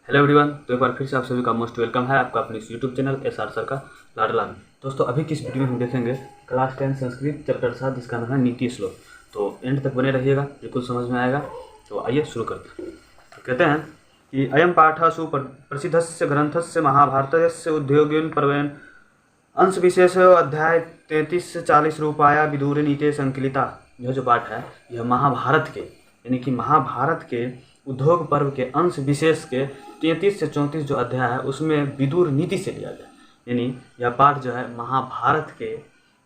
Hello everyone. तो एक बार फिर से आप सभी का मोस्ट वेलकम है आपका अपने यूट्यूब चैनल SR सर का लाडला में। दोस्तों अभी किस वीडियो में हम देखेंगे क्लास 10 संस्कृत चैप्टर 7 जिसका नाम है नीति श्लोक। तो एंड तक बने रहिएगा, बिल्कुल समझ में आएगा। तो आइए शुरू करते हैं। तो कहते हैं कि अयम पाठ सुप्रसिद्धस्य ग्रंथस्य महाभारतस्य उद्योगेन पर्वेन अंश विशेष अध्याय 33 से 40 रूपाया विदुर नीति संकलिता। यह जो पाठ है यह महाभारत के यानी कि महाभारत के उद्योग पर्व के अंश विशेष के 33 से 34 जो अध्याय है उसमें विदुर नीति से लिया गया। यानी यह पाठ जो है महाभारत के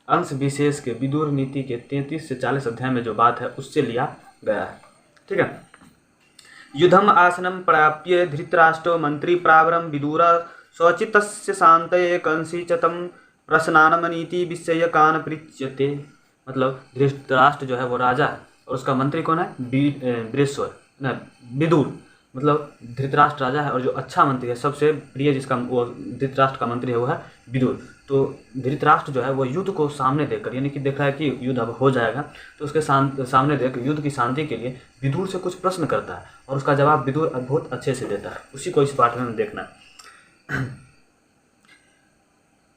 अंश विशेष के विदुर नीति के 33 से 40 अध्याय में जो बात है उससे लिया गया है। ठीक है। युद्धम आसनम प्राप्य धृतराष्ट्रो मंत्री प्रावरम विदुर स्वचितस्य शांतये कंसीचतम प्रश्नानमनीति विषयकान पृच्यते। मतलब धृतराष्ट्र जो है वो राजा है और उसका मंत्री कौन है? बृहस्वर ना विदुर। मतलब धृतराष्ट्र राजा है और जो अच्छा मंत्री है, सबसे प्रिय जिसका वो धृतराष्ट्र का मंत्री है वो है विदुर। तो धृतराष्ट्र जो है वो युद्ध को सामने देखकर यानी कि देख रहा है कि युद्ध अब हो जाएगा, तो उसके सामने देख युद्ध की शांति के लिए विदुर से कुछ प्रश्न करता है और उसका जवाब विदुर बहुत अच्छे से देता है। उसी को इस पाठ में देखना है।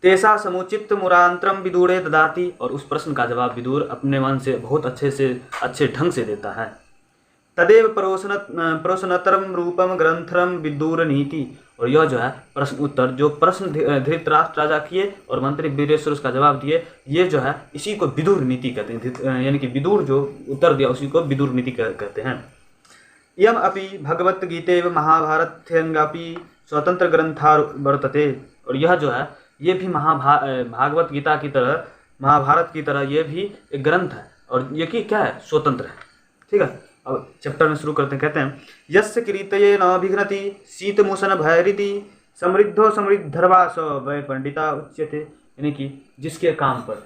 तेसा समुचित मुरांतरम विदुरे ददाति, और उस प्रश्न का जवाब विदुर अपने मन से बहुत अच्छे ढंग से देता है। तदेव प्रश्नोत्तरम रूपम ग्रंथरम विदुर नीति, और यह जो है प्रश्न उत्तर जो प्रश्न धृतराष्ट्र राजा किए और मंत्री वीरेश्वर उसका जवाब दिए, ये जो है इसी को विदुर नीति कहते हैं। यानी कि विदुर जो उत्तर दिया उसी को विदुर नीति कहते हैं। इयम अपि भगवद्गीते महाभारत्यंगापि स्वतंत्र ग्रंथा वर्तते, और यह जो है ये भी भागवत गीता की तरह महाभारत की तरह ये भी एक ग्रंथ है और ये की क्या है? स्वतंत्र है। ठीक है। अब चैप्टर में शुरू करते हैं। कहते हैं यस्य कीर्तये न विघ्नति शीतमुशन भयरिति समृद्धो समृद्धर्वास वै पंडिता उच्यते। यानी कि जिसके काम पर,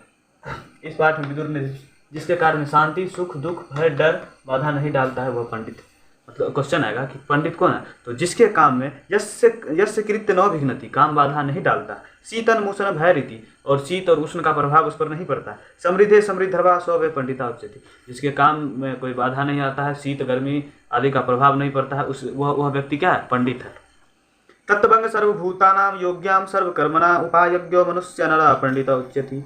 इस पाठ में विदुर ने जिसके कार्य में शांति सुख दुख भय डर बाधा नहीं डालता है वह पंडित है। मतलब क्वेश्चन आएगा कि पंडित कौन है? तो जिसके काम में यस्य कृत्य न विघ्नति, काम बाधा नहीं डालता, शीतन मुसन भय रीति, और शीत और उष्ण का प्रभाव उस पर नहीं पड़ता, समृद्धे समृद्धर्वा सौ वे पंडिता उच्यते, जिसके काम में कोई बाधा नहीं आता है, शीत गर्मी आदि का प्रभाव नहीं पड़ता है, उस वह व्यक्ति क्या है? पंडित है। तत्वंग सर्वभूतानां योग्याम सर्वकर्मणा उपायज्ञो मनुष्य नर पंडिता उच्यते,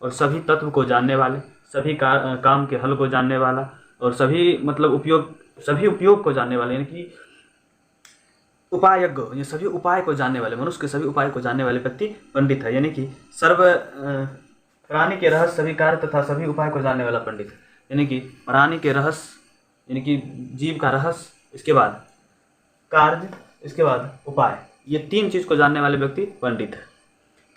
और सभी तत्व को जानने वाले, सभी काम के हल को जानने वाला और सभी मतलब सभी उपयोग को जानने वाले यानी कि उपायज्ञ, ये सभी उपाय को जानने वाले, मनुष्य के सभी उपाय को जानने वाले व्यक्ति पंडित है। यानी कि सर्व प्राणी के रहस्य सभी कार्य तथा सभी उपाय को जानने वाला पंडित है। यानी कि प्राणी के रहस्य यानी कि जीव का रहस्य, इसके बाद कार्य, इसके बाद उपाय, ये तीन चीज को जानने वाले व्यक्ति पंडित है।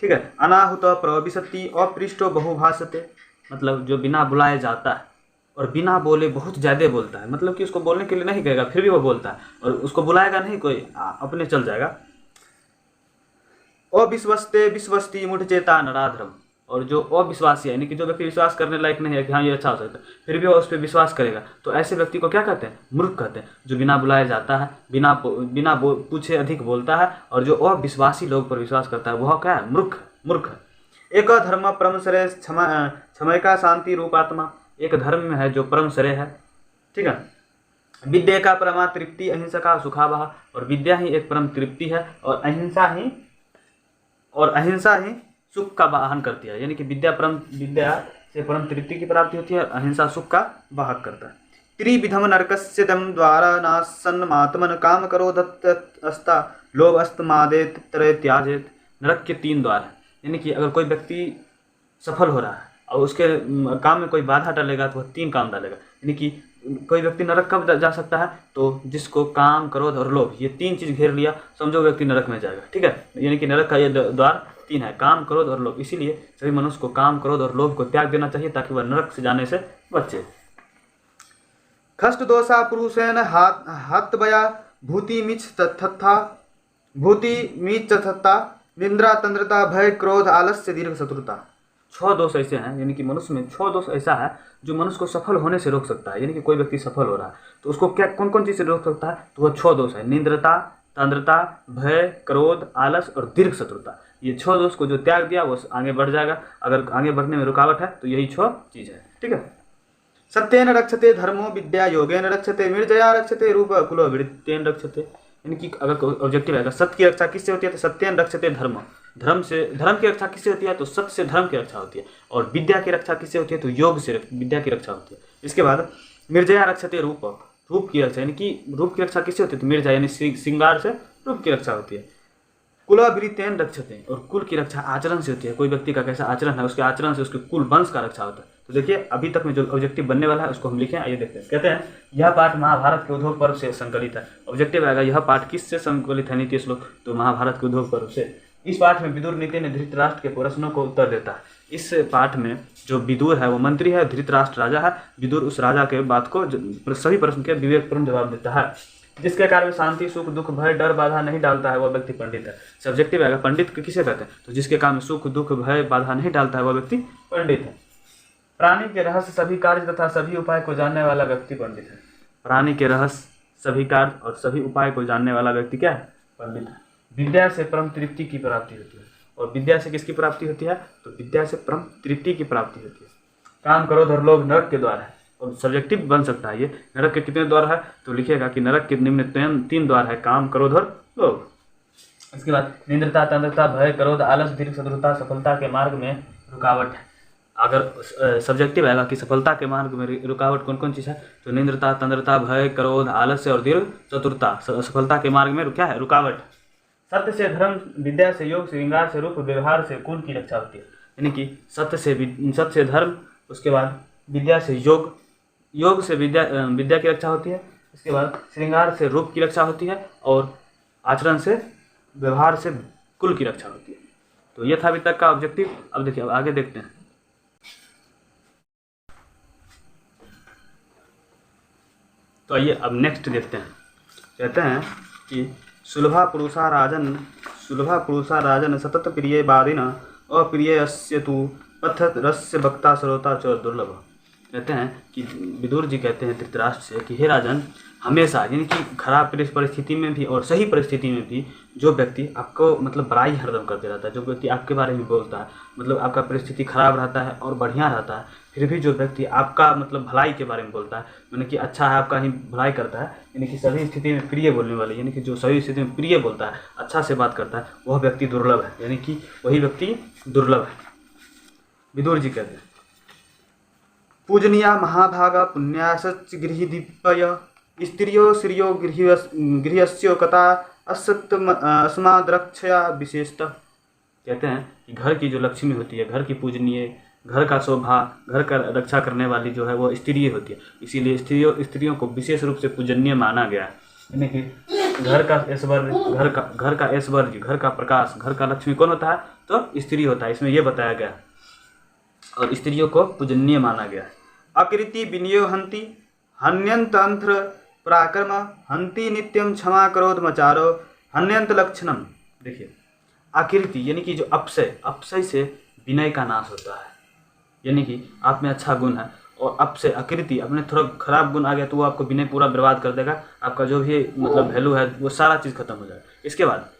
ठीक है। अनाहुत प्रविशति अपृष्टो बहुभाषते, मतलब जो बिना बुलाए जाता है और बिना बोले बहुत ज़्यादा बोलता है। मतलब कि उसको बोलने के लिए नहीं कहेगा फिर भी वो बोलता है और उसको बुलाएगा नहीं कोई, अपने चल जाएगा। अविश्वस्ते विश्वस्ति मुठ चेता नराधर्म, और जो अविश्वासी है यानी कि जो व्यक्ति विश्वास करने लायक नहीं है कि हाँ ये अच्छा हो सकता है, फिर भी वो उस पर विश्वास करेगा, तो ऐसे व्यक्ति को क्या कहते हैं? मूर्ख कहते हैं। जो बिना बुलाए जाता है, बिना पूछे अधिक बोलता है और जो अविश्वासी लोग पर विश्वास करता है वह क्या है? मूर्ख है। एक धर्म परम श्रेय क्षमय का शांति रूपात्मा, एक धर्म में है जो परम श्रेय है। ठीक है। विद्या का परमा तृप्ति अहिंसा का सुखावह, और विद्या ही एक परम तृप्ति है और अहिंसा ही सुख का वाहन करती है। यानी कि विद्या से परम तृप्ति की प्राप्ति होती है और अहिंसा सुख का वाहक करता है। त्रिविधम नरकस्य दम द्वारा नासन्मात्मन काम करो दत्तस्ता लोभ अस्तमादे त्रय त्याजेत। नरक के 3 द्वार है। यानी कि अगर कोई व्यक्ति सफल हो रहा है और उसके काम में कोई बाधा डालेगा तो वह 3 काम डालेगा। यानी कि कोई व्यक्ति नरक कब जा सकता है? तो जिसको काम क्रोध और लोभ ये 3 चीज घेर लिया, समझो व्यक्ति नरक में जाएगा। ठीक है। यानी कि नरक का ये द्वार 3 है, काम क्रोध और लोभ। इसीलिए सभी मनुष्य को काम क्रोध और लोभ को त्याग देना चाहिए ताकि वह नरक से जाने से बचे। खष्ट दोषा पुरुषेन हत्वया भूति मीच तथा निंद्रा तंद्रता भय क्रोध आलस्य दीर्घ शत्रुता। 6 दोष ऐसे हैं, यानी कि मनुष्य में 6 दोष ऐसा है जो मनुष्य को सफल होने से रोक सकता है। यानी कि कोई व्यक्ति सफल हो रहा है तो उसको क्या कौन कौन चीज से रोक सकता है? तो वह 6 दोष है, निंद्रता, तंद्रता, भय, क्रोध, आलस और दीर्घ शत्रुता। ये 6 दोष को जो त्याग दिया वो आगे बढ़ जाएगा। अगर आगे बढ़ने में रुकावट है तो यही 6 चीज है। ठीक है। सत्येन रक्षते धर्मो विद्या योगेन रक्षते मिर्जया रक्षते रूप कुलो वृत्तेन रक्षते। यानी कि अगर ऑब्जेक्टिव आएगा सत्य की रक्षा किससे होती है तो सत्येन रक्षते धर्म, धर्म की रक्षा किससे होती है तो सत्य से धर्म की रक्षा होती है। और विद्या की रक्षा किससे होती है तो योग से विद्या की रक्षा होती है। इसके बाद निर्जया रक्षते रूप, रूप की रक्षा, यानी कि रूप की रक्षा किससे होती है तो निर्जया यानी श्रृंगार से रूप की रक्षा होती है। कुलावृत्तेन रक्षते, और कुल की रक्षा आचरण से होती है। कोई व्यक्ति का कैसा आचरण है उसके आचरण से उसके कुल वंश का रक्षा होता है। तो देखिए अभी तक में जो ऑब्जेक्टिव बनने वाला है उसको हम लिखें, आइए देखते हैं। कहते हैं यह पाठ महाभारत के उद्योग पर्व से संकलित है। ऑब्जेक्टिव आएगा यह पाठ किससे संकलित है नीति श्लोक तो महाभारत के उद्योग पर्व से। इस पाठ में विदुर नीति ने धृतराष्ट्र के प्रश्नों को उत्तर देता है। इस पाठ में जो विदुर है वो मंत्री है, धृतराष्ट्र राजा है। विदुर उस राजा के बात को सभी प्रश्न के विवेकपूर्ण जवाब देता है। जिसके कारण शांति सुख दुख भय डर बाधा नहीं डालता है वह व्यक्ति पंडित है। सब्जेक्टिव आएगा पंडित किसे कहते हैं तो जिसके काम में सुख दुख भय बाधा नहीं डालता है वह व्यक्ति पंडित है। प्राणी के रहस्य सभी कार्य तथा सभी उपाय को जानने वाला व्यक्ति पंडित है। प्राणी के रहस्य सभी कार्य और सभी उपाय को जानने वाला व्यक्ति क्या है पंडित है। विद्या से परम तृप्ति की प्राप्ति होती है। और विद्या से किसकी प्राप्ति होती है तो विद्या से परम तृप्ति की प्राप्ति होती है। काम क्रोध और लोभ नरक के द्वार है। और सब्जेक्टिव बन सकता है ये, नरक के कितने द्वार है तो लिखिएगा कि नरक के निम्न 3 द्वार है, काम क्रोध और लोभ। इसके बाद निंद्रता तंद्रता भय क्रोध आलस दीर्घ शत्रुता सफलता के मार्ग में रुकावट है। अगर सब्जेक्टिव आएगा कि सफलता के मार्ग में रुकावट कौन कौन चीज़ है तो निंद्रता तंद्रता भय क्रोध आलस्य और दीर्घ चतुरता सफलता के मार्ग में क्या है रुकावट। सत्य से धर्म, विद्या से योग, श्रृंगार से रूप, व्यवहार से कुल की रक्षा होती है। यानी कि सत्य से धर्म, उसके बाद विद्या से योग, योग से विद्या की रक्षा होती है। इसके बाद श्रृंगार से रूप की रक्षा होती है और आचरण से व्यवहार से कुल की रक्षा होती है। तो ये था अभी तक का ऑब्जेक्टिव। अब देखिए अब आगे देखते हैं। तो आइए अब नेक्स्ट देखते हैं। कहते हैं कि सुलभा पुरुषा राजन सतत प्रिय बादिन अप्रियस्य तु पथ रस्य वक्ता श्रोता च दुर्लभ। कहते हैं कि विदुर जी कहते हैं धृतराष्ट्र से कि हे राजन, हमेशा यानी कि खराब परिस्थिति में भी और सही परिस्थिति में भी जो व्यक्ति आपको मतलब बड़ाई हरदम करते रहता है, जो व्यक्ति आपके बारे में बोलता है, मतलब आपका परिस्थिति खराब रहता है और बढ़िया रहता है, फिर भी जो व्यक्ति आपका मतलब भलाई के बारे में बोलता है, यानी कि अच्छा है आपका ही भलाई करता है, यानी कि सभी स्थिति में प्रिय बोलने वाले, यानी कि जो सभी स्थिति में प्रिय बोलता है, अच्छा से बात करता है, वह व्यक्ति दुर्लभ है। यानी कि वही व्यक्ति दुर्लभ है। विदुर जी कहते हैं पूजनीया महाभागा पुण्यासच गृहदीपय स्त्रियो श्रियो गृहस्यो कथा अस्माद्रक्षया विशेषतः। कहते हैं कि घर की जो लक्ष्मी होती है, घर की पूजनीय, घर का शोभा, घर का रक्षा करने वाली जो है वो स्त्री होती है। इसीलिए स्त्रियों को विशेष रूप से पूजनीय माना गया है। यानी कि घर का ऐश्वर्य, घर का प्रकाश, घर का लक्ष्मी कौन होता है तो स्त्री होता है, इसमें यह बताया गया है। और स्त्रियों को पूजनीय माना गया है। अकृति विनियो हंति हन्यंतंत्र पराक्रम हंति नित्यम क्षमा क्रोध मचारो हन्यंत लक्षणम। देखिए आकृति यानी कि जो अपसय से विनय का नाश होता है। यानी कि आप में अच्छा गुण है और अपसय आकृति अपने थोड़ा खराब गुण आ गया तो वो आपको विनय पूरा बर्बाद कर देगा। आपका जो भी मतलब वैल्यू है वो सारा चीज़ खत्म हो जाएगा। इसके बाद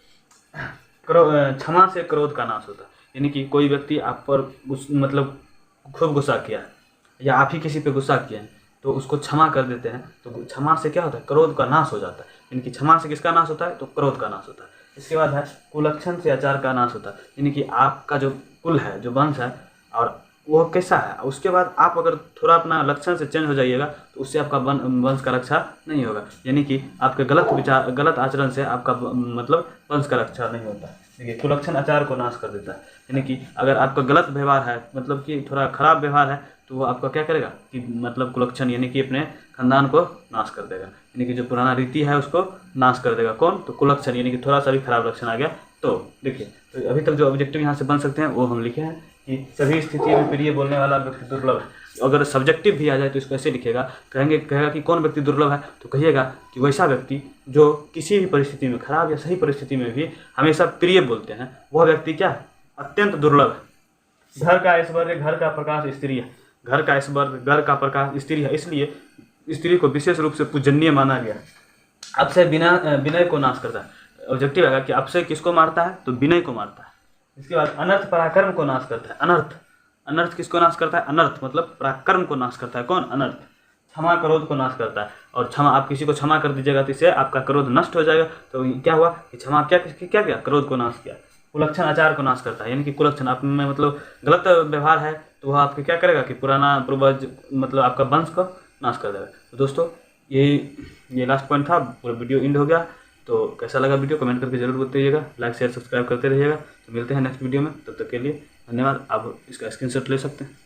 क्षमा से क्रोध का नाश होता है। यानी कि कोई व्यक्ति आप पर मतलब खूब गुस्सा किया है या आप ही किसी पे गुस्सा किए हैं तो उसको क्षमा कर देते हैं तो क्षमा से क्या होता है क्रोध का नाश हो जाता है। यानी कि क्षमा से किसका नाश होता है तो क्रोध का नाश होता है। इसके बाद है कुलक्षण से आचार का नाश होता है। यानी कि आपका जो कुल है, जो वंश है और वो कैसा है, उसके बाद आप अगर थोड़ा अपना लक्षण से चेंज हो जाइएगा तो उससे आपका वंश का रक्षा नहीं होगा। यानी कि आपके गलत आचरण से आपका मतलब वंश का रक्षा नहीं होता। देखिए कुलक्षण आचार को नाश कर देता है। यानी कि अगर आपका गलत व्यवहार है, मतलब कि थोड़ा खराब व्यवहार है, तो वो आपका क्या करेगा कि मतलब कुलक्षण यानी कि अपने खानदान को नाश कर देगा। यानी कि जो पुराना रीति है उसको नाश कर देगा। कौन तो कुलक्षण, यानी कि थोड़ा सा भी खराब लक्षण आ गया। तो देखिए तो अभी तक जो ऑब्जेक्टिव यहाँ से बन सकते हैं वो हम लिखे हैं कि सभी स्थिति में प्रिय बोलने वाला व्यक्ति दुर्लभ है। अगर सब्जेक्टिव भी आ जाए तो इसको ऐसे लिखेगा, कहेगा कि कौन व्यक्ति दुर्लभ है तो कहिएगा कि वैसा व्यक्ति जो किसी भी परिस्थिति में, खराब या सही परिस्थिति में भी हमेशा प्रिय बोलते हैं, वह व्यक्ति क्या है अत्यंत दुर्लभ है। घर का ऐश्वर्य, घर का प्रकाश स्त्री है। घर का ऐश्वर्य, घर का प्रकाश स्त्री है, इसलिए स्त्री को विशेष रूप से पूजनीय माना गया। अपसय विनय को नाश करता है। ऑब्जेक्टिव आएगा कि अपसय किसको मारता है तो विनय को मारता है। इसके बाद अनर्थ पराक्रम को नाश करता है। अनर्थ किसको नाश करता है, अनर्थ मतलब पराक्रम को नाश करता है। कौन, अनर्थ। क्षमा क्रोध को नाश करता है। और क्षमा, आप किसी को क्षमा कर दीजिएगा तो इससे आपका क्रोध नष्ट हो जाएगा। तो क्या हुआ कि क्षमा क्या क्या क्रोध को नाश किया। कुलक्षण आचार को नाश करता है, यानी कि कुलक्षण आप में मतलब गलत व्यवहार है तो वह आपके क्या करेगा कि पुराना पूर्वज मतलब आपका वंश को नाश कर देगा। तो दोस्तों ये लास्ट पॉइंट था, पूरा वीडियो एंड हो गया। तो कैसा लगा वीडियो कमेंट करके जरूर बताइएगा, लाइक शेयर सब्सक्राइब करते रहिएगा। तो मिलते हैं नेक्स्ट वीडियो में, तब तक के लिए धन्यवाद। आप इसका स्क्रीनशॉट ले सकते हैं।